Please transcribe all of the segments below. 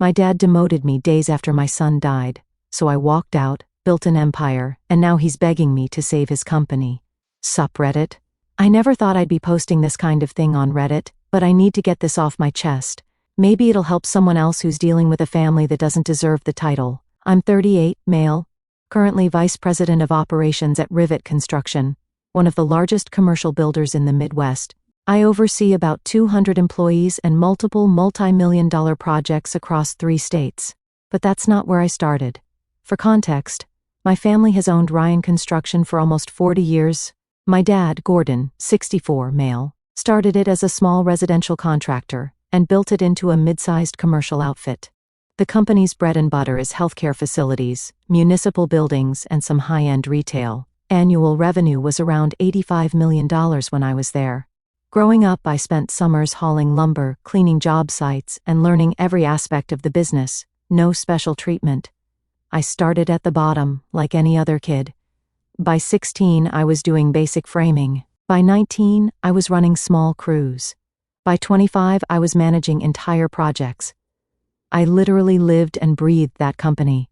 My dad demoted me days after my son died, so I walked out, built an empire, and now he's begging me to save his company. Sup, Reddit? I never thought I'd be posting this kind of thing on Reddit, but I need to get this off my chest. Maybe it'll help someone else who's dealing with a family that doesn't deserve the title. I'm 38, male, currently vice president of operations at Rivet Construction, one of the largest commercial builders in the Midwest. I oversee about 200 employees and multiple multi-million-dollar projects across 3 states. But that's not where I started. For context, my family has owned Ryan Construction for almost 40 years. My dad, Gordon, 64, male, started it as a small residential contractor and built it into a mid-sized commercial outfit. The company's bread and butter is healthcare facilities, municipal buildings, and some high-end retail. Annual revenue was around $85 million when I was there. Growing up, I spent summers hauling lumber, cleaning job sites, and learning every aspect of the business. No special treatment. I started at the bottom, like any other kid. By 16, I was doing basic framing. By 19, I was running small crews. By 25, I was managing entire projects. I literally lived and breathed that company.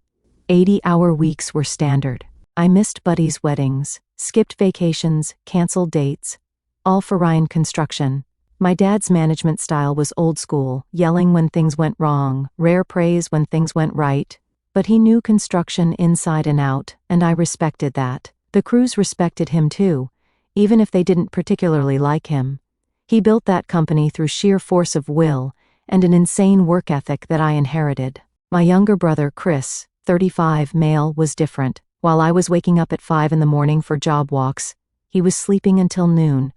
80-hour weeks were standard. I missed buddies' weddings, skipped vacations, canceled dates, all for Ryan Construction. My dad's management style was old school, yelling when things went wrong, rare praise when things went right. But he knew construction inside and out, and I respected that. The crews respected him too, even if they didn't particularly like him. He built that company through sheer force of will and an insane work ethic that I inherited. My younger brother, Chris, 35, male, was different. While I was waking up at 5 in the morning for job walks, he was sleeping until noon.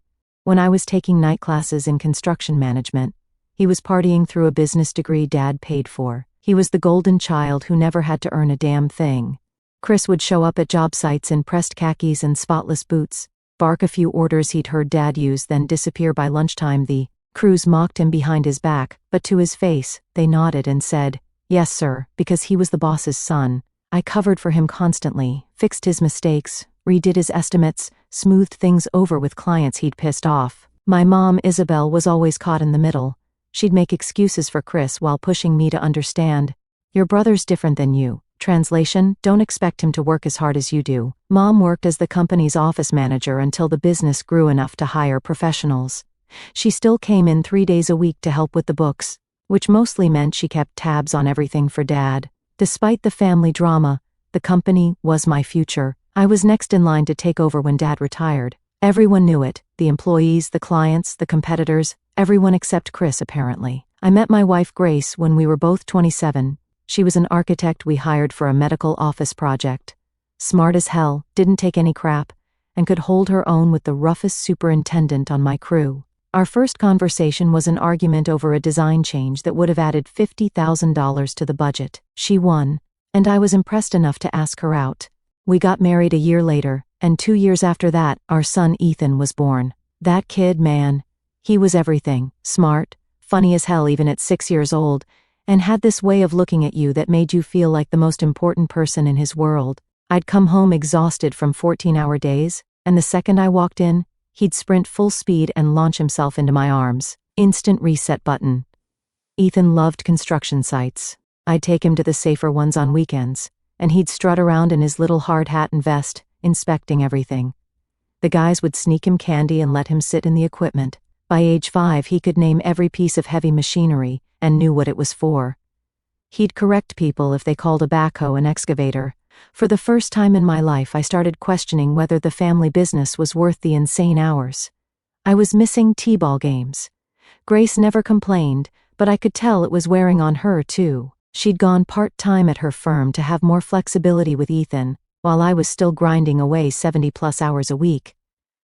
When I was taking night classes in construction management, he was partying through a business degree Dad paid for. He was the golden child who never had to earn a damn thing. Chris would show up at job sites in pressed khakis and spotless boots, bark a few orders he'd heard Dad use, then disappear by lunchtime. The crews mocked him behind his back, but to his face, they nodded and said, "Yes, sir," because he was the boss's son. I covered for him constantly, fixed his mistakes, redid his estimates, smoothed things over with clients he'd pissed off. My mom, Isabel, was always caught in the middle. She'd make excuses for Chris while pushing me to understand. "Your brother's different than you." Translation, don't expect him to work as hard as you do. Mom worked as the company's office manager until the business grew enough to hire professionals. She still came in 3 days a week to help with the books, which mostly meant she kept tabs on everything for Dad. Despite the family drama, the company was my future. I was next in line to take over when Dad retired. Everyone knew it, the employees, the clients, the competitors, everyone except Chris, apparently. I met my wife Grace when we were both 27. She was an architect we hired for a medical office project. Smart as hell, didn't take any crap, and could hold her own with the roughest superintendent on my crew. Our first conversation was an argument over a design change that would have added $50,000 to the budget. She won, and I was impressed enough to ask her out. We got married a year later, and 2 years after that, our son Ethan was born. That kid, man, he was everything. Smart, funny as hell even at 6 years old, and had this way of looking at you that made you feel like the most important person in his world. I'd come home exhausted from 14-hour days, and the second I walked in, he'd sprint full speed and launch himself into my arms. Instant reset button. Ethan loved construction sites. I'd take him to the safer ones on weekends, and he'd strut around in his little hard hat and vest, inspecting everything. The guys would sneak him candy and let him sit in the equipment. By age 5, he could name every piece of heavy machinery and knew what it was for. He'd correct people if they called a backhoe an excavator. For the first time in my life, I started questioning whether the family business was worth the insane hours. I was missing t-ball games. Grace never complained, but I could tell it was wearing on her too. She'd gone part-time at her firm to have more flexibility with Ethan, while I was still grinding away 70+ hours a week.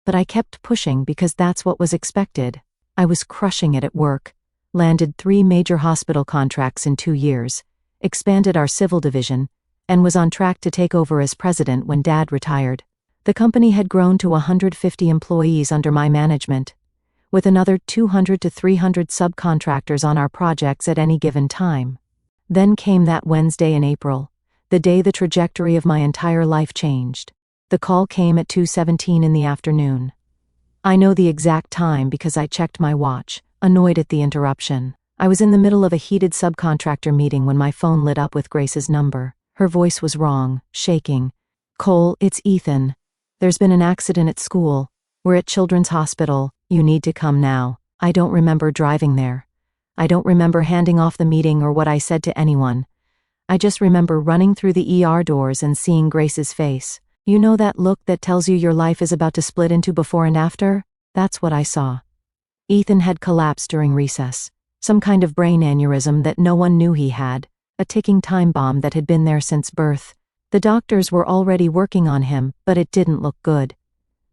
But I kept pushing because that's what was expected. I was crushing it at work, landed 3 major hospital contracts in 2 years, expanded our civil division, and was on track to take over as president when Dad retired. The company had grown to 150 employees under my management, with another 200 to 300 subcontractors on our projects at any given time. Then came that Wednesday in April, the day the trajectory of my entire life changed. The call came at 2:17 in the afternoon. I know the exact time because I checked my watch, annoyed at the interruption. I was in the middle of a heated subcontractor meeting when my phone lit up with Grace's number. Her voice was wrong, shaking. "Cole, it's Ethan. There's been an accident at school. We're at Children's Hospital. You need to come now." I don't remember driving there. I don't remember handing off the meeting or what I said to anyone. I just remember running through the ER doors and seeing Grace's face. You know that look that tells you your life is about to split into before and after? That's what I saw. Ethan had collapsed during recess. Some kind of brain aneurysm that no one knew he had. A ticking time bomb that had been there since birth. The doctors were already working on him, but it didn't look good.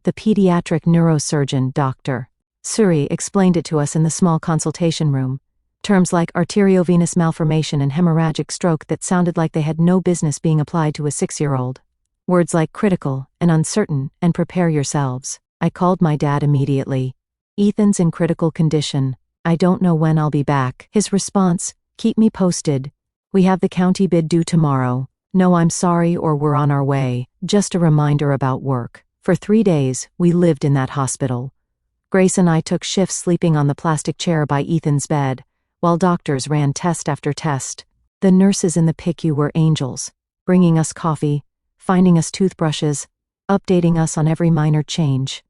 The pediatric neurosurgeon, Dr. Suri, explained it to us in the small consultation room. Terms like arteriovenous malformation and hemorrhagic stroke that sounded like they had no business being applied to a 6-year-old. Words like critical and uncertain and prepare yourselves. I called my dad immediately. "Ethan's in critical condition. I don't know when I'll be back." His response, "Keep me posted. We have the county bid due tomorrow. No, I'm sorry, or we're on our way. Just a reminder about work." For 3 days, we lived in that hospital. Grace and I took shifts sleeping on the plastic chair by Ethan's bed, while doctors ran test after test. The nurses in the PICU were angels, bringing us coffee, finding us toothbrushes, updating us on every minor change.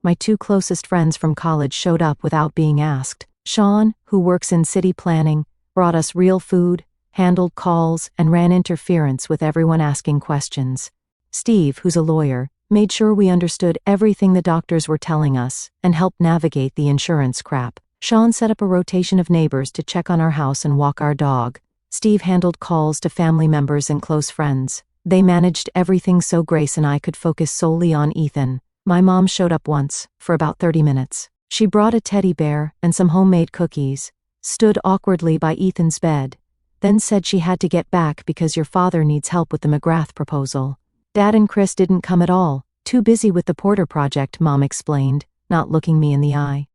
My 2 closest friends from college showed up without being asked. Sean, who works in city planning, brought us real food, handled calls, and ran interference with everyone asking questions. Steve, who's a lawyer, made sure we understood everything the doctors were telling us and helped navigate the insurance crap. Sean set up a rotation of neighbors to check on our house and walk our dog. Steve handled calls to family members and close friends. They managed everything so Grace and I could focus solely on Ethan. My mom showed up once, for about 30 minutes. She brought a teddy bear and some homemade cookies, stood awkwardly by Ethan's bed, then said she had to get back because your father needs help with the McGrath proposal. Dad and Chris didn't come at all, too busy with the Porter project, Mom explained, not looking me in the eye.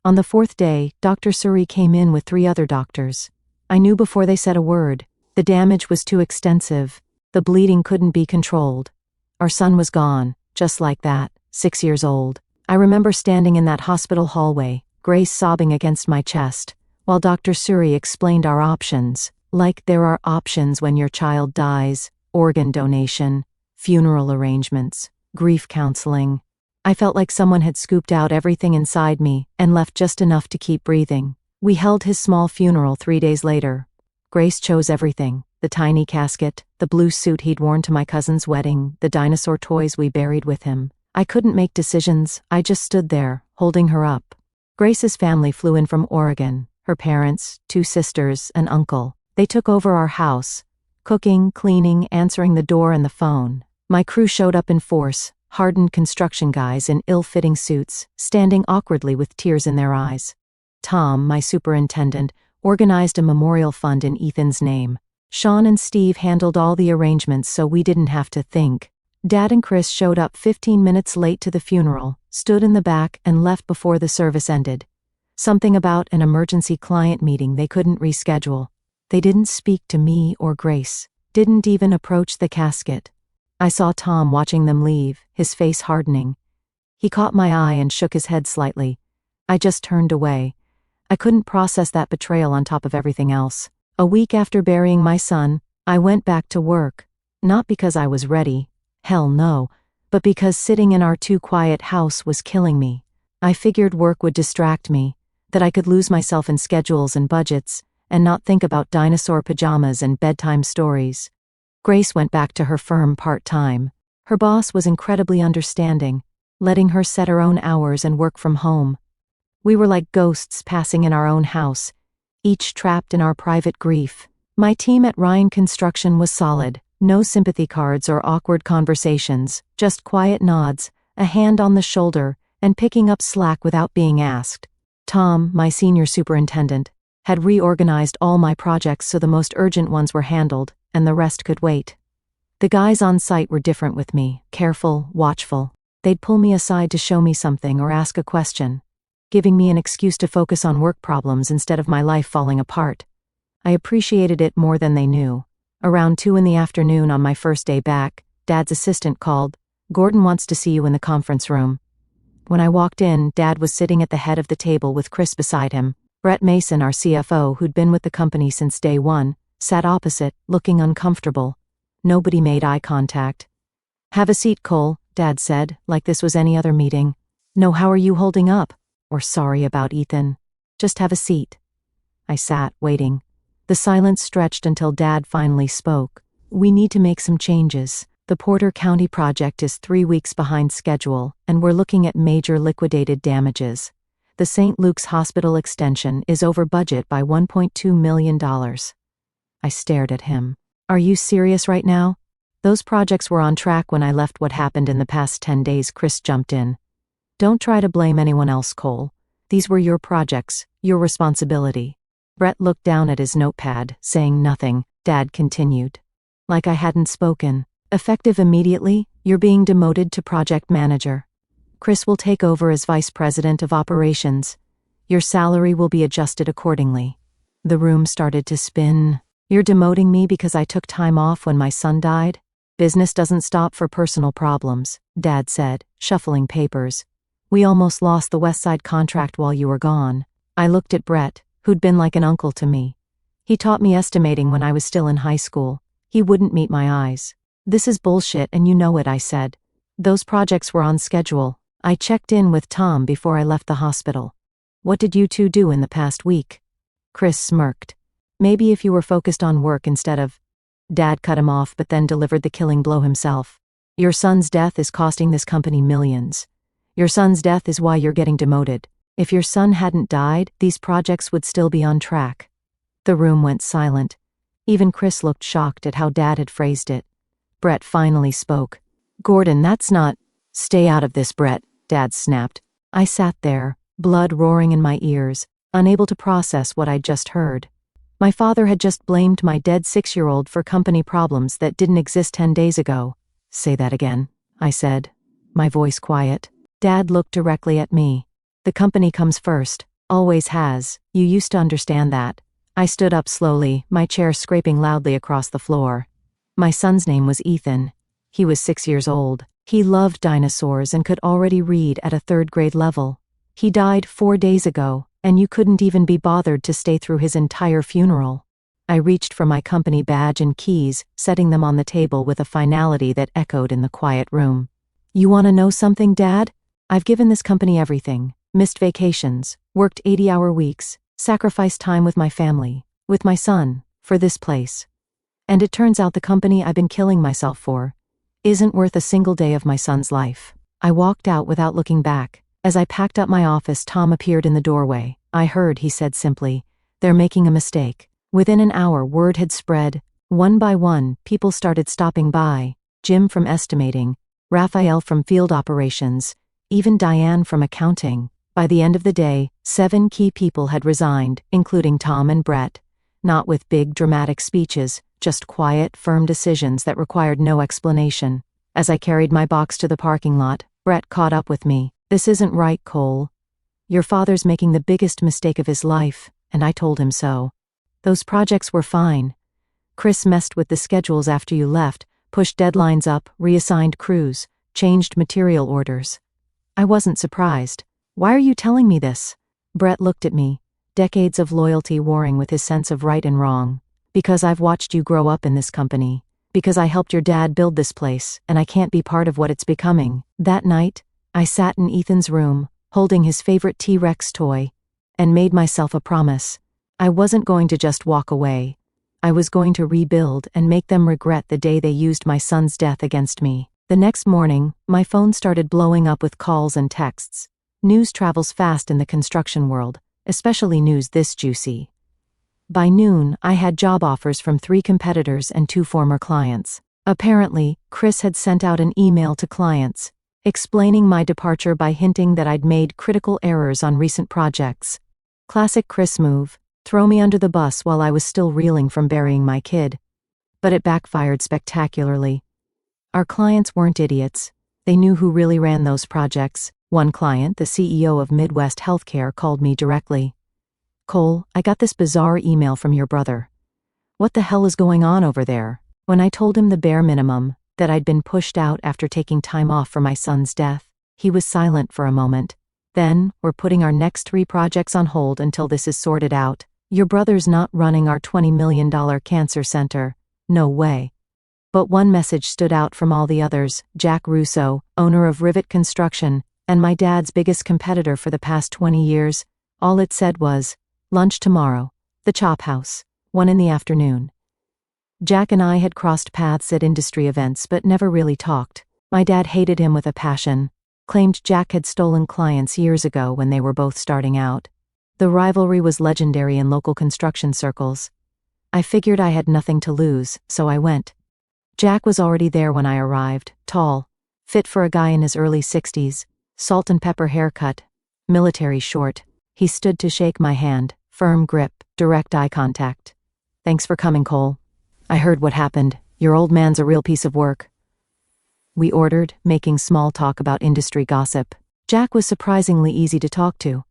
On the 4th day, Dr. Suri came in with 3 other doctors. I knew before they said a word. The damage was too extensive. The bleeding couldn't be controlled. Our son was gone, just like that, 6 years old. I remember standing in that hospital hallway, Grace sobbing against my chest, while Dr. Suri explained our options, like there are options when your child dies, organ donation, funeral arrangements, grief counseling. I felt like someone had scooped out everything inside me and left just enough to keep breathing. We held his small funeral 3 days later. Grace chose everything: the tiny casket, the blue suit he'd worn to my cousin's wedding, the dinosaur toys we buried with him. I couldn't make decisions, I just stood there, holding her up. Grace's family flew in from Oregon, her parents, 2 sisters, and uncle. They took over our house, cooking, cleaning, answering the door and the phone. My crew showed up in force, hardened construction guys in ill-fitting suits, standing awkwardly with tears in their eyes. Tom, my superintendent, organized a memorial fund in Ethan's name. Sean and Steve handled all the arrangements so we didn't have to think. Dad and Chris showed up 15 minutes late to the funeral, stood in the back, and left before the service ended. Something about an emergency client meeting they couldn't reschedule. They didn't speak to me or Grace, didn't even approach the casket. I saw Tom watching them leave, his face hardening. He caught my eye and shook his head slightly. I just turned away. I couldn't process that betrayal on top of everything else. A week after burying my son, I went back to work. Not because I was ready, hell no, but because sitting in our too quiet house was killing me. I figured work would distract me, that I could lose myself in schedules and budgets, and not think about dinosaur pajamas and bedtime stories. Grace went back to her firm part-time. Her boss was incredibly understanding, letting her set her own hours and work from home. We were like ghosts passing in our own house, each trapped in our private grief. My team at Ryan Construction was solid, no sympathy cards or awkward conversations, just quiet nods, a hand on the shoulder, and picking up slack without being asked. Tom, my senior superintendent, had reorganized all my projects so the most urgent ones were handled, and the rest could wait. The guys on site were different with me, careful, watchful. They'd pull me aside to show me something or ask a question, giving me an excuse to focus on work problems instead of my life falling apart. I appreciated it more than they knew. Around 2 in the afternoon on my first day back, Dad's assistant called. "Gordon wants to see you in the conference room." When I walked in, Dad was sitting at the head of the table with Chris beside him. Brett Mason, our CFO, who'd been with the company since day one, sat opposite, looking uncomfortable. Nobody made eye contact. "Have a seat, Cole," Dad said, like this was any other meeting. "No, how are you holding up?" "Or sorry about Ethan. Just have a seat." I sat, waiting. The silence stretched until Dad finally spoke. "We need to make some changes. The Porter County project is 3 weeks behind schedule, and we're looking at major liquidated damages. The St. Luke's Hospital extension is over budget by $1.2 million. I stared at him. "Are you serious right now?" "Those projects were on track when I left. What happened in the past 10 days?" Chris jumped in. "Don't try to blame anyone else, Cole. These were your projects, your responsibility." Brett looked down at his notepad, saying nothing. Dad continued. Like I hadn't spoken. "Effective immediately, you're being demoted to project manager. Chris will take over as vice president of operations. Your salary will be adjusted accordingly." The room started to spin. "You're demoting me because I took time off when my son died?" "Business doesn't stop for personal problems," Dad said, shuffling papers. "We almost lost the Westside contract while you were gone." I looked at Brett, who'd been like an uncle to me. "He taught me estimating when I was still in high school." He wouldn't meet my eyes. "This is bullshit and you know it," I said. "Those projects were on schedule. I checked in with Tom before I left the hospital." "What did you two do in the past week?" Chris smirked. "Maybe if you were focused on work instead of—" Dad cut him off but then delivered the killing blow himself. "Your son's death is costing this company millions. Your son's death is why you're getting demoted. If your son hadn't died, these projects would still be on track." The room went silent. Even Chris looked shocked at how Dad had phrased it. Brett finally spoke. "Gordon, that's not—" "Stay out of this, Brett," Dad snapped. I sat there, blood roaring in my ears, unable to process what I'd just heard. My father had just blamed my dead 6-year-old for company problems that didn't exist 10 days ago. "Say that again," I said, my voice quiet. Dad looked directly at me. "The company comes first, always has. You used to understand that." I stood up slowly, my chair scraping loudly across the floor. "My son's name was Ethan. He was 6 years old. He loved dinosaurs and could already read at a 3rd-grade level. He died 4 days ago, and you couldn't even be bothered to stay through his entire funeral." I reached for my company badge and keys, setting them on the table with a finality that echoed in the quiet room. "You want to know something, Dad? I've given this company everything. Missed vacations, worked 80-hour weeks, sacrificed time with my family, with my son, for this place. And it turns out the company I've been killing myself for isn't worth a single day of my son's life." I walked out without looking back. As I packed up my office, Tom appeared in the doorway. "I heard," he said simply. "They're making a mistake." Within an hour, word had spread. One by one, people started stopping by. Jim from estimating, Raphael from field operations, even Diane from accounting. By the end of the day, 7 key people had resigned, including Tom and Brett. Not with big, dramatic speeches, just quiet, firm decisions that required no explanation. As I carried my box to the parking lot, Brett caught up with me. "This isn't right, Cole. Your father's making the biggest mistake of his life," and I told him so. "Those projects were fine. Chris messed with the schedules after you left, pushed deadlines up, reassigned crews, changed material orders." I wasn't surprised. "Why are you telling me this?" Brett looked at me, decades of loyalty warring with his sense of right and wrong. "Because I've watched you grow up in this company. Because I helped your dad build this place, and I can't be part of what it's becoming." That night, I sat in Ethan's room, holding his favorite T-Rex toy, and made myself a promise. I wasn't going to just walk away. I was going to rebuild and make them regret the day they used my son's death against me. The next morning, my phone started blowing up with calls and texts. News travels fast in the construction world, especially news this juicy. By noon, I had job offers from 3 competitors and 2 former clients. Apparently, Chris had sent out an email to clients, explaining my departure by hinting that I'd made critical errors on recent projects. Classic Chris move, throw me under the bus while I was still reeling from burying my kid. But it backfired spectacularly. Our clients weren't idiots. They knew who really ran those projects. One client, the CEO of Midwest Healthcare, called me directly. "Cole, I got this bizarre email from your brother. What the hell is going on over there?" When I told him the bare minimum, that I'd been pushed out after taking time off for my son's death, he was silent for a moment. Then, we're putting our next 3 projects on hold until this is sorted out. Your brother's not running our $20 million cancer center. No way. But one message stood out from all the others. Jack Russo, owner of Rivet Construction, and my dad's biggest competitor for the past 20 years, all it said was, lunch tomorrow, the Chop House, 1 in the afternoon. Jack and I had crossed paths at industry events but never really talked. My dad hated him with a passion, claimed Jack had stolen clients years ago when they were both starting out. The rivalry was legendary in local construction circles. I figured I had nothing to lose, so I went. Jack was already there when I arrived, tall, fit for a guy in his early 60s, salt and pepper haircut, military short. He stood to shake my hand, firm grip, direct eye contact. Thanks for coming, Cole. I heard what happened. Your old man's a real piece of work. We ordered, making small talk about industry gossip. Jack was surprisingly easy to talk to.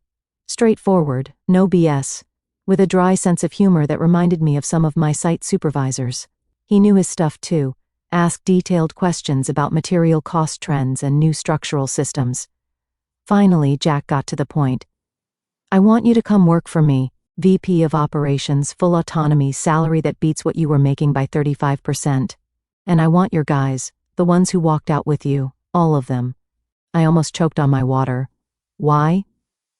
Straightforward, no BS, with a dry sense of humor that reminded me of some of my site supervisors. He knew his stuff too, asked detailed questions about material cost trends and new structural systems. Finally, Jack got to the point. I want you to come work for me, VP of Operations, full autonomy, salary that beats what you were making by 35%. And I want your guys, the ones who walked out with you, all of them. I almost choked on my water. Why?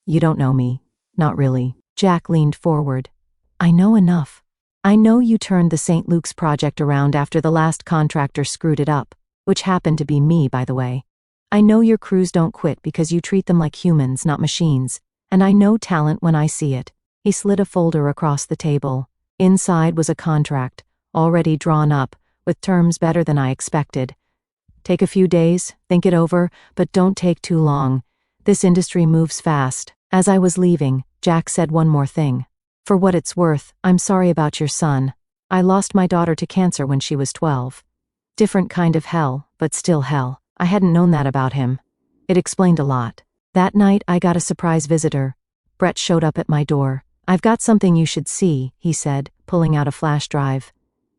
You don't know me. Not really. Jack leaned forward. I know enough. I know you turned the St. Luke's project around after the last contractor screwed it up, which happened to be me, by the way. I know your crews don't quit because you treat them like humans, not machines. And I know talent when I see it. He slid a folder across the table. Inside was a contract, already drawn up, with terms better than I expected. Take a few days, think it over, but don't take too long. This industry moves fast. As I was leaving, Jack said one more thing. For what it's worth, I'm sorry about your son. I lost my daughter to cancer when she was 12. Different kind of hell, but still hell. I hadn't known that about him. It explained a lot. That night I got a surprise visitor. Brett showed up at my door. I've got something you should see, he said, pulling out a flash drive.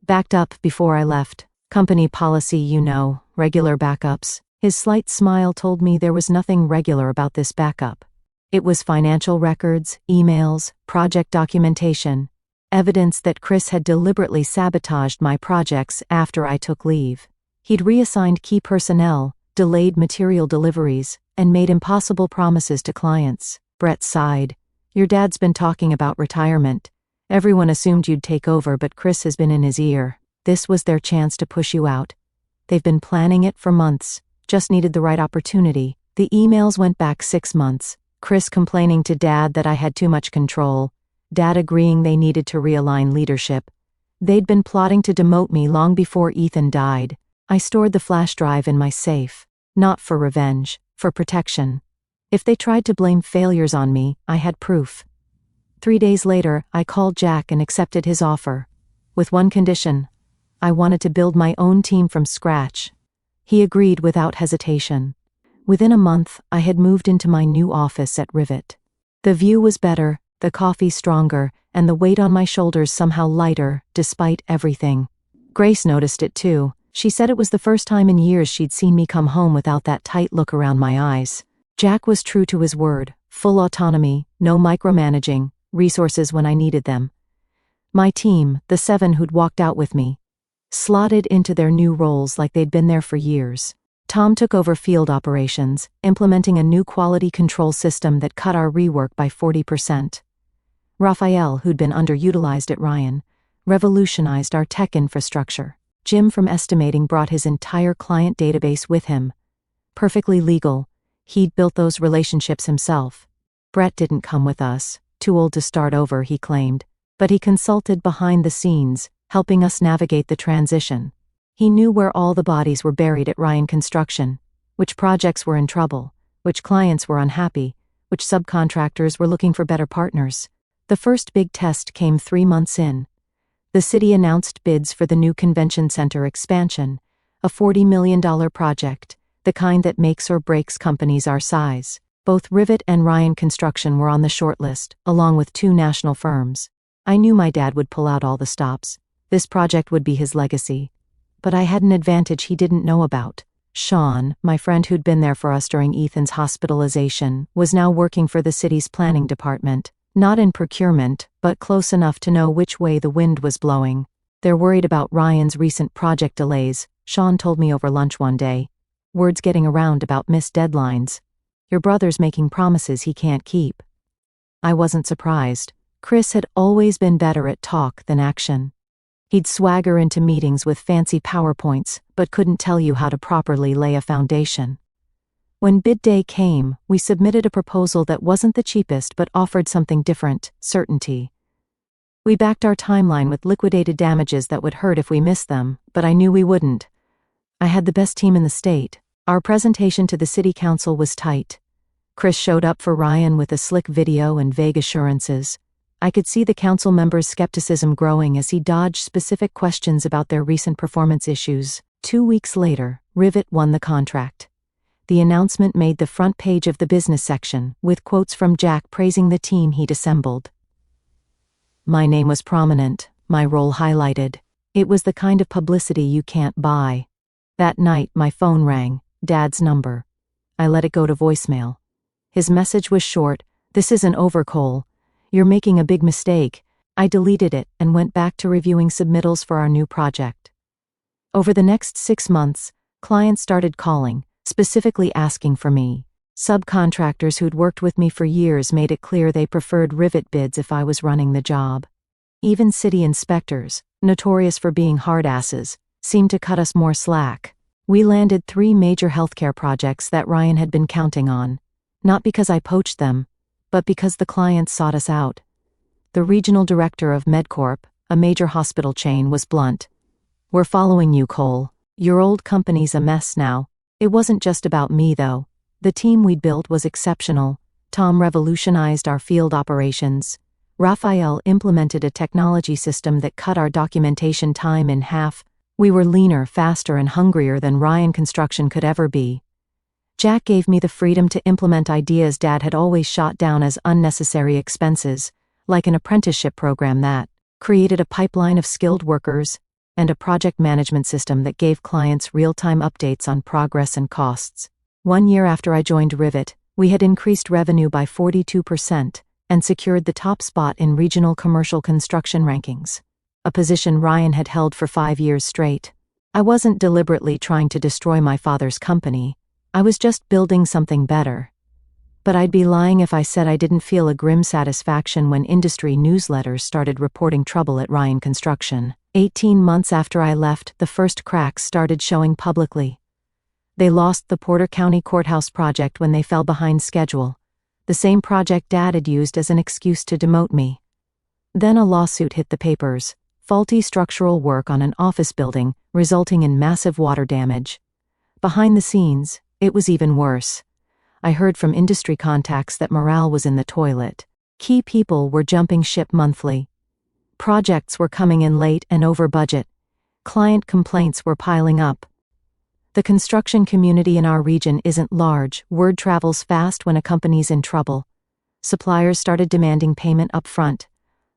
Backed up before I left. Company policy, you know, regular backups. His slight smile told me there was nothing regular about this backup. It was financial records, emails, project documentation, evidence that Chris had deliberately sabotaged my projects after I took leave. He'd reassigned key personnel, delayed material deliveries, and made impossible promises to clients. Brett sighed. Your dad's been talking about retirement. Everyone assumed you'd take over, but Chris has been in his ear. This was their chance to push you out. They've been planning it for months, just needed the right opportunity. The emails went back 6 months. Chris complaining to Dad that I had too much control. Dad agreeing they needed to realign leadership. They'd been plotting to demote me long before Ethan died. I stored the flash drive in my safe. Not for revenge, for protection. If they tried to blame failures on me, I had proof. 3 days later, I called Jack and accepted his offer. With one condition. I wanted to build my own team from scratch. He agreed without hesitation. Within a month, I had moved into my new office at Rivet. The view was better, the coffee stronger, and the weight on my shoulders somehow lighter, despite everything. Grace noticed it too. She said it was the first time in years she'd seen me come home without that tight look around my eyes. Jack was true to his word, full autonomy, no micromanaging, resources when I needed them. My team, the 7 who'd walked out with me, slotted into their new roles like they'd been there for years. Tom took over field operations, implementing a new quality control system that cut our rework by 40%. Raphael, who'd been underutilized at Ryan, revolutionized our tech infrastructure. Jim from estimating brought his entire client database with him. Perfectly legal. He'd built those relationships himself. Brett didn't come with us, too old to start over, he claimed, but he consulted behind the scenes, helping us navigate the transition. He knew where all the bodies were buried at Ryan Construction, which projects were in trouble, which clients were unhappy, which subcontractors were looking for better partners. The first big test came 3 months in. The city announced bids for the new convention center expansion, a $40 million project, the kind that makes or breaks companies our size. Both Rivet and Ryan Construction were on the shortlist, along with 2 national firms. I knew my dad would pull out all the stops. This project would be his legacy. But I had an advantage he didn't know about. Sean, my friend who'd been there for us during Ethan's hospitalization, was now working for the city's planning department. Not in procurement, but close enough to know which way the wind was blowing. They're worried about Ryan's recent project delays, Sean told me over lunch one day. Word's getting around about missed deadlines. Your brother's making promises he can't keep. I wasn't surprised. Chris had always been better at talk than action. He'd swagger into meetings with fancy PowerPoints, but couldn't tell you how to properly lay a foundation. When bid day came, we submitted a proposal that wasn't the cheapest but offered something different: certainty. We backed our timeline with liquidated damages that would hurt if we missed them, but I knew we wouldn't. I had the best team in the state. Our presentation to the city council was tight. Chris showed up for Ryan with a slick video and vague assurances. I could see the council members' skepticism growing as he dodged specific questions about their recent performance issues. 2 weeks later, Rivet won the contract. The announcement made the front page of the business section, with quotes from Jack praising the team he'd assembled. My name was prominent, my role highlighted. It was the kind of publicity you can't buy. That night, my phone rang, Dad's number. I let it go to voicemail. His message was short: "This isn't over, Cole. You're making a big mistake." I deleted it and went back to reviewing submittals for our new project. Over the next 6 months, clients started calling, specifically asking for me. Subcontractors who'd worked with me for years made it clear they preferred Rivet bids if I was running the job. Even city inspectors, notorious for being hard asses, seemed to cut us more slack. We landed 3 major healthcare projects that Ryan had been counting on. Not because I poached them, but because the clients sought us out. The regional director of MedCorp, a major hospital chain, was blunt. "We're following you, Cole. Your old company's a mess now." It wasn't just about me, though. The team we'd built was exceptional. Tom revolutionized our field operations. Raphael implemented a technology system that cut our documentation time in half. We were leaner, faster, and hungrier than Ryan Construction could ever be. Jack gave me the freedom to implement ideas Dad had always shot down as unnecessary expenses, like an apprenticeship program that created a pipeline of skilled workers and a project management system that gave clients real-time updates on progress and costs. 1 year after I joined Rivet, we had increased revenue by 42% and secured the top spot in regional commercial construction rankings, a position Ryan had held for 5 years straight. I wasn't deliberately trying to destroy my father's company. I was just building something better. But I'd be lying if I said I didn't feel a grim satisfaction when industry newsletters started reporting trouble at Ryan Construction. 18 months after I left, the first cracks started showing publicly. They lost the Porter County Courthouse project when they fell behind schedule, the same project Dad had used as an excuse to demote me. Then a lawsuit hit the papers: faulty structural work on an office building, resulting in massive water damage. Behind the scenes, it was even worse. I heard from industry contacts that morale was in the toilet. Key people were jumping ship monthly. Projects were coming in late and over budget. Client complaints were piling up. The construction community in our region isn't large. Word travels fast when a company's in trouble. Suppliers started demanding payment up front.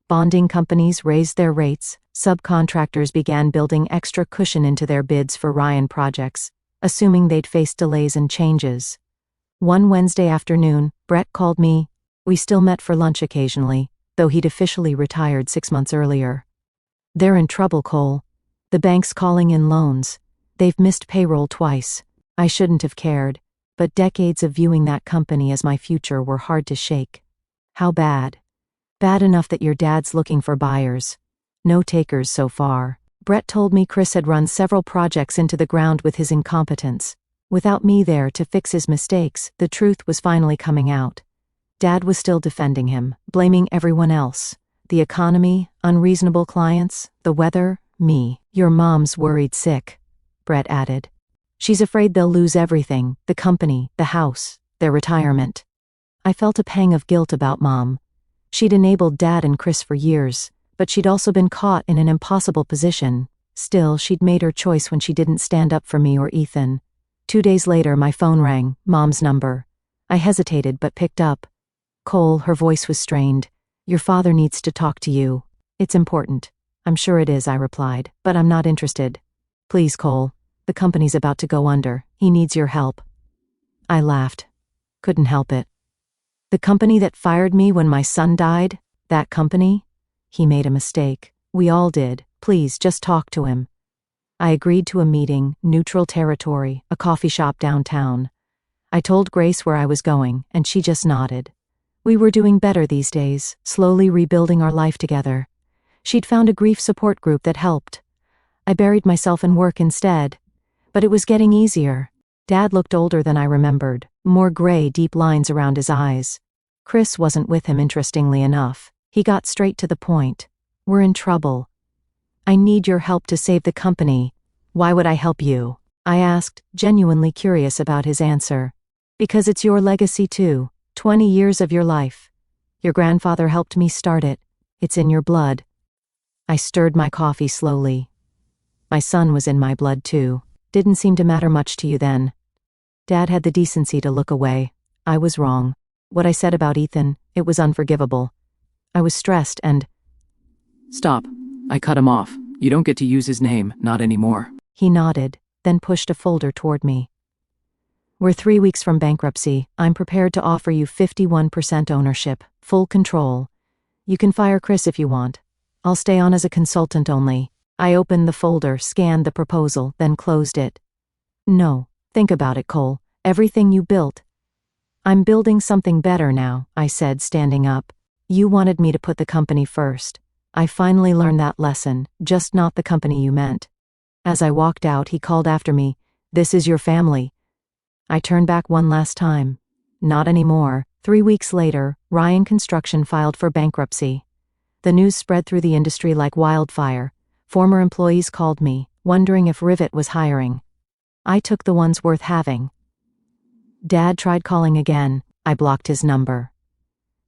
Bonding companies raised their rates. Subcontractors began building extra cushion into their bids for Ryan projects, assuming they'd face delays and changes. One Wednesday afternoon, Brett called me. We still met for lunch occasionally, though he'd officially retired 6 months earlier. "They're in trouble, Cole. The bank's calling in loans. They've missed payroll twice." I shouldn't have cared, but decades of viewing that company as my future were hard to shake. "How bad?" "Bad enough that your dad's looking for buyers. No takers so far." Brett told me Chris had run several projects into the ground with his incompetence. Without me there to fix his mistakes, the truth was finally coming out. Dad was still defending him, blaming everyone else. The economy, unreasonable clients, the weather, me. "Your mom's worried sick," Brett added. "She's afraid they'll lose everything: the company, the house, their retirement." I felt a pang of guilt about Mom. She'd enabled Dad and Chris for years, but she'd also been caught in an impossible position. Still, she'd made her choice when she didn't stand up for me or Ethan. 2 days later, my phone rang, Mom's number. I hesitated but picked up. "Cole," her voice was strained. "Your father needs to talk to you." "It's important." "I'm sure it is," I replied, "but I'm not interested." "Please, Cole. The company's about to go under. He needs your help. I laughed. Couldn't help it. The company that fired me when my son died? That company? He made a mistake. We all did. Please, just talk to him. I agreed to a meeting, neutral territory, a coffee shop downtown. I told Grace where I was going, and she just nodded. We were doing better these days, slowly rebuilding our life together. She'd found a grief support group that helped. I buried myself in work instead. But it was getting easier. Dad looked older than I remembered, more gray, deep lines around his eyes. Chris wasn't with him, interestingly enough. He got straight to the point. We're in trouble. I need your help to save the company. Why would I help you? I asked, genuinely curious about his answer. Because it's your legacy too. 20 years of your life. Your grandfather helped me start it. It's in your blood. I stirred my coffee slowly. My son was in my blood too. Didn't seem to matter much to you then. Dad had the decency to look away. I was wrong. What I said about Ethan, it was unforgivable. I was stressed and... Stop. I cut him off. You don't get to use his name, not anymore. He nodded, then pushed a folder toward me. We're 3 weeks from bankruptcy. I'm prepared to offer you 51% ownership, full control. You can fire Chris if you want. I'll stay on as a consultant only. I opened the folder, scanned the proposal, then closed it. No, think about it, Cole. Everything you built. I'm building something better now, I said, standing up. You wanted me to put the company first. I finally learned that lesson, just not the company you meant. As I walked out, he called after me, "This is your family." I turned back one last time. Not anymore. 3 weeks later, Ryan Construction filed for bankruptcy. The news spread through the industry like wildfire. Former employees called me, wondering if Rivet was hiring. I took the ones worth having. Dad tried calling again. I blocked his number.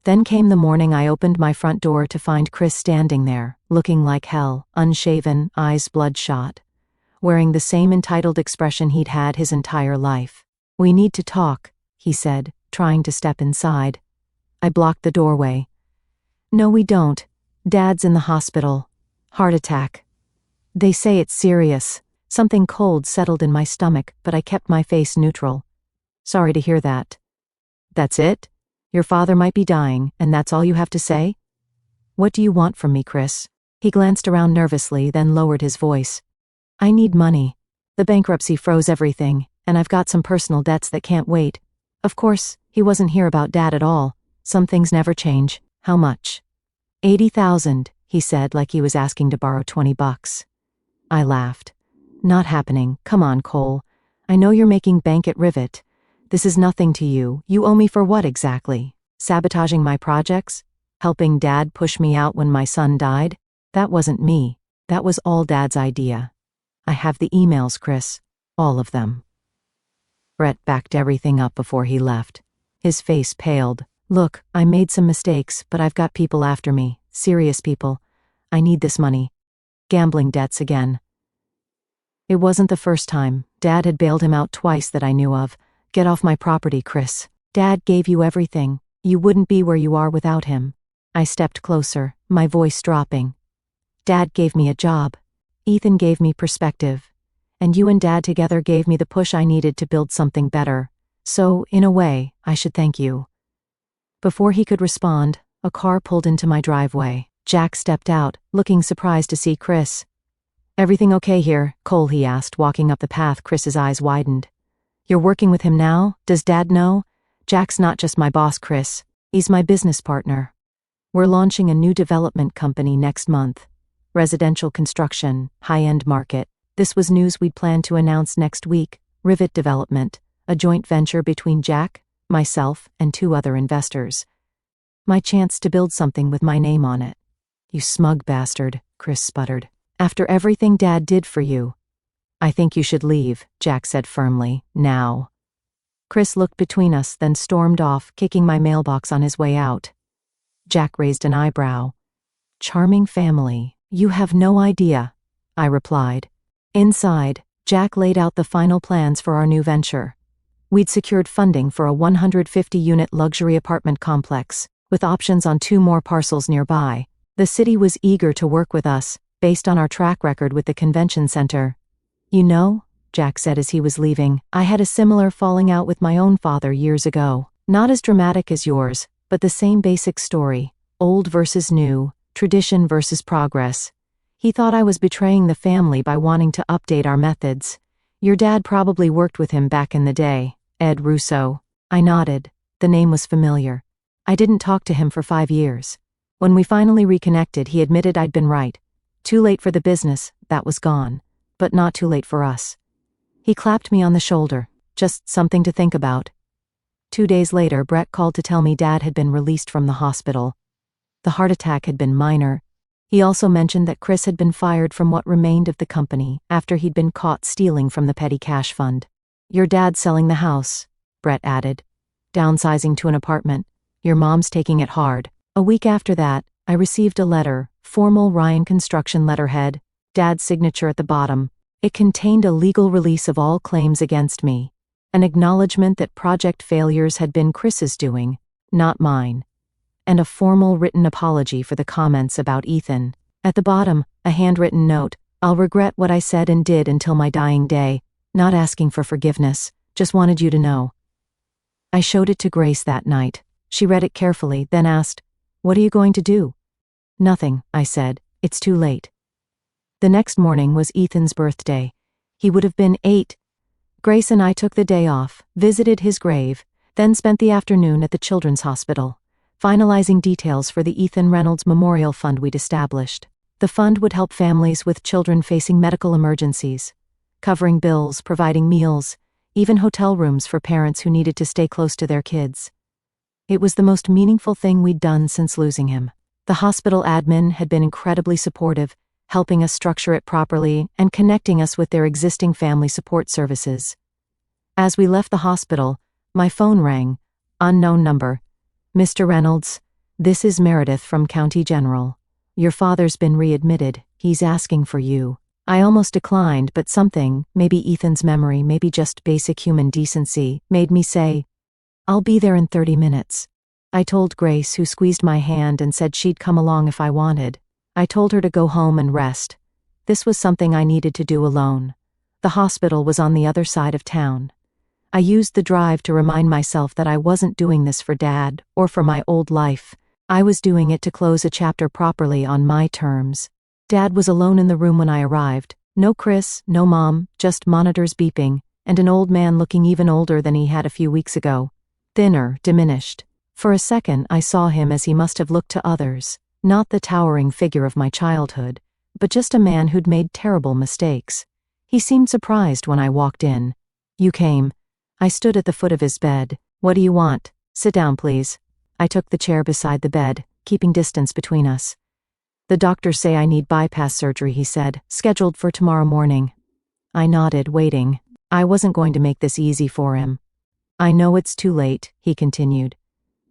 Then came the morning I opened my front door to find Chris standing there, looking like hell, unshaven, eyes bloodshot, wearing the same entitled expression he'd had his entire life. "We need to talk," he said, trying to step inside. I blocked the doorway. "No, we don't. Dad's in the hospital. Heart attack. They say it's serious." Something cold settled in my stomach, but I kept my face neutral. "Sorry to hear that." "That's it? Your father might be dying, and that's all you have to say?" "What do you want from me, Chris?" He glanced around nervously, then lowered his voice. "I need money. The bankruptcy froze everything, and I've got some personal debts that can't wait." Of course, he wasn't here about Dad at all. Some things never change. "How much?" $80,000, he said like he was asking to borrow $20. I laughed. "Not happening. Come on, Cole. I know you're making bank at Rivet. This is nothing to you. You owe me for what exactly? Sabotaging my projects? Helping Dad push me out when my son died? That wasn't me. That was all Dad's idea. I have the emails, Chris. All of them." Brett backed everything up before he left. His face paled. "Look, I made some mistakes, but I've got people after me. Serious people. I need this money. Gambling debts again." It wasn't the first time. Dad had bailed him out twice that I knew of. "Get off my property, Chris. Dad gave you everything. You wouldn't be where you are without him." I stepped closer, my voice dropping. "Dad gave me a job. Ethan gave me perspective. And you and Dad together gave me the push I needed to build something better. So, in a way, I should thank you." Before he could respond, a car pulled into my driveway. Jack stepped out, looking surprised to see Chris. "Everything okay here, Cole?" he asked, walking up the path. Chris's eyes widened. "You're working with him now? Does Dad know?" "Jack's not just my boss, Chris. He's my business partner. We're launching a new development company next month. Residential construction, high-end market. This was news we'd planned to announce next week. Rivet Development, a joint venture between Jack, myself, and 2 other investors. My chance to build something with my name on it." "You smug bastard," Chris sputtered. "After everything Dad did for you." "I think you should leave," Jack said firmly. "Now." Chris looked between us, then stormed off, kicking my mailbox on his way out. Jack raised an eyebrow. "Charming family. You have no idea," I replied. Inside, Jack laid out the final plans for our new venture. We'd secured funding for a 150-unit luxury apartment complex, with options on 2 more parcels nearby. The city was eager to work with us, based on our track record with the convention center. "You know," Jack said as he was leaving. I had a similar falling out with my own father years ago. Not as dramatic as yours, but the same basic story. Old versus new, tradition versus progress. He thought I was betraying the family by wanting to update our methods. Your dad probably worked with him back in the day, Ed Russo. I nodded. The name was familiar. I didn't talk to him for 5 years. When we finally reconnected, he admitted I'd been right. Too late for the business, that was gone. But not too late for us. He clapped me on the shoulder. Just something to think about. 2 days later, Brett called to tell me Dad had been released from the hospital. The heart attack had been minor. He also mentioned that Chris had been fired from what remained of the company after he'd been caught stealing from the petty cash fund. Your dad's selling the house, Brett added. Downsizing to an apartment. Your mom's taking it hard. A week after that, I received a letter, formal Ryan Construction letterhead, Dad's signature at the bottom. It contained a legal release of all claims against me. An acknowledgement that project failures had been Chris's doing, not mine. And a formal written apology for the comments about Ethan. At the bottom, a handwritten note. I'll regret what I said and did until my dying day. Not asking for forgiveness, just wanted you to know. I showed it to Grace that night. She read it carefully, then asked, "What are you going to do?" "Nothing," I said. "It's too late." The next morning was Ethan's birthday. He would have been 8. Grace and I took the day off, visited his grave, then spent the afternoon at the Children's Hospital, finalizing details for the Ethan Reynolds Memorial Fund we'd established. The fund would help families with children facing medical emergencies, covering bills, providing meals, even hotel rooms for parents who needed to stay close to their kids. It was the most meaningful thing we'd done since losing him. The hospital admin had been incredibly supportive, helping us structure it properly and connecting us with their existing family support services. As we left the hospital, my phone rang. Unknown number. "Mr. Reynolds, this is Meredith from County General. Your father's been readmitted. He's asking for you." I almost declined, but something, maybe Ethan's memory, maybe just basic human decency, made me say, "I'll be there in 30 minutes. I told Grace, who squeezed my hand and said she'd come along if I wanted. I told her to go home and rest. This was something I needed to do alone. The hospital was on the other side of town. I used the drive to remind myself that I wasn't doing this for Dad or for my old life. I was doing it to close a chapter properly on my terms. Dad was alone in the room when I arrived. No Chris, no Mom, just monitors beeping, and an old man looking even older than he had a few weeks ago. Thinner, diminished. For a second, I saw him as he must have looked to others. Not the towering figure of my childhood, but just a man who'd made terrible mistakes. He seemed surprised when I walked in. "You came." I stood at the foot of his bed. "What do you want?" "Sit down, please." I took the chair beside the bed, keeping distance between us. "The doctors say I need bypass surgery," he said, "scheduled for tomorrow morning." I nodded, waiting. I wasn't going to make this easy for him. "I know it's too late," he continued.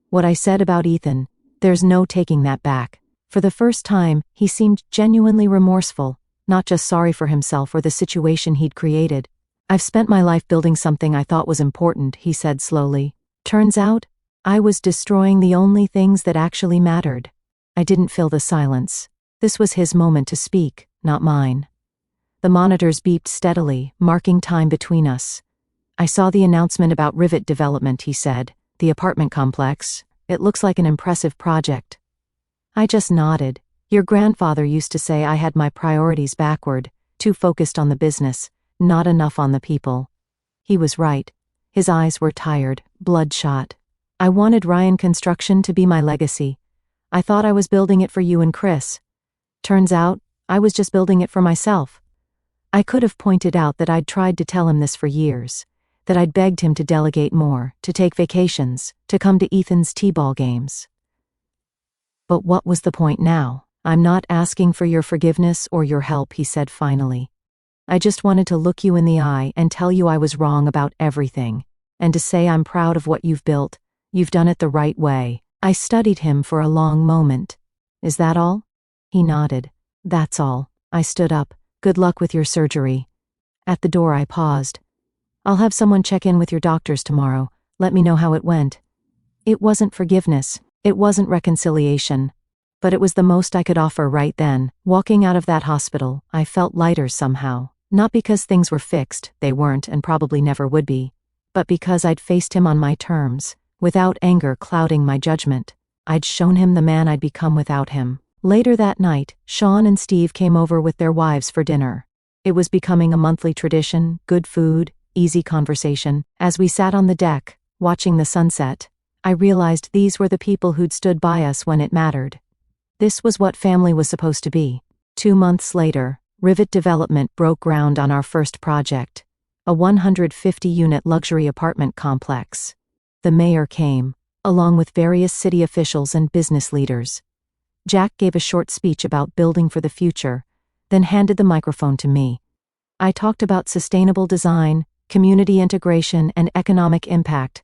"What I said about Ethan, there's no taking that back." For the first time, he seemed genuinely remorseful, not just sorry for himself or the situation he'd created. "I've spent my life building something I thought was important," he said slowly. "Turns out, I was destroying the only things that actually mattered." I didn't fill the silence. This was his moment to speak, not mine. The monitors beeped steadily, marking time between us. "I saw the announcement about Rivet Development," he said. "The apartment complex. It looks like an impressive project." I just nodded. "Your grandfather used to say I had my priorities backward, too focused on the business, not enough on the people." He was right. His eyes were tired, bloodshot. I wanted Ryan Construction to be my legacy. I thought I was building it for you and Chris. Turns out, I was just building it for myself. I could have pointed out that I'd tried to tell him this for years, that I'd begged him to delegate more, to take vacations, to come to Ethan's t-ball games. But what was the point now? "I'm not asking for your forgiveness or your help," he said finally. "I just wanted to look you in the eye and tell you I was wrong about everything, and to say I'm proud of what you've built. You've done it the right way." I studied him for a long moment. "Is that all?" He nodded. "That's all." I stood up. "Good luck with your surgery." At the door I paused. "I'll have someone check in with your doctors tomorrow. Let me know how it went." It wasn't forgiveness. It wasn't reconciliation. But it was the most I could offer right then. Walking out of that hospital, I felt lighter somehow. Not because things were fixed, they weren't and probably never would be, but because I'd faced him on my terms, without anger clouding my judgment. I'd shown him the man I'd become without him. Later that night, Sean and Steve came over with their wives for dinner. It was becoming a monthly tradition, good food, easy conversation. As we sat on the deck, watching the sunset, I realized these were the people who'd stood by us when it mattered. This was what family was supposed to be. 2 months later, Rivet Development broke ground on our first project, a 150-unit luxury apartment complex. The mayor came, along with various city officials and business leaders. Jack gave a short speech about building for the future, then handed the microphone to me. I talked about sustainable design, community integration, and economic impact,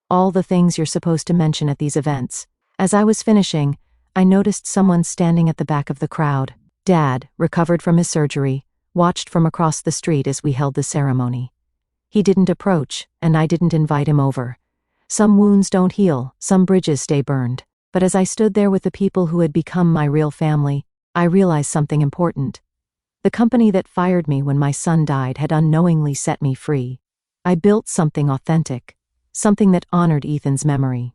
all the things you're supposed to mention at these events. As I was finishing, I noticed someone standing at the back of the crowd. Dad, recovered from his surgery, watched from across the street as we held the ceremony. He didn't approach, and I didn't invite him over. Some wounds don't heal, some bridges stay burned. But as I stood there with the people who had become my real family, I realized something important. The company that fired me when my son died had unknowingly set me free. I built something authentic, something that honored Ethan's memory.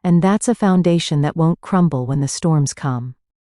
And that's a foundation that won't crumble when the storms come.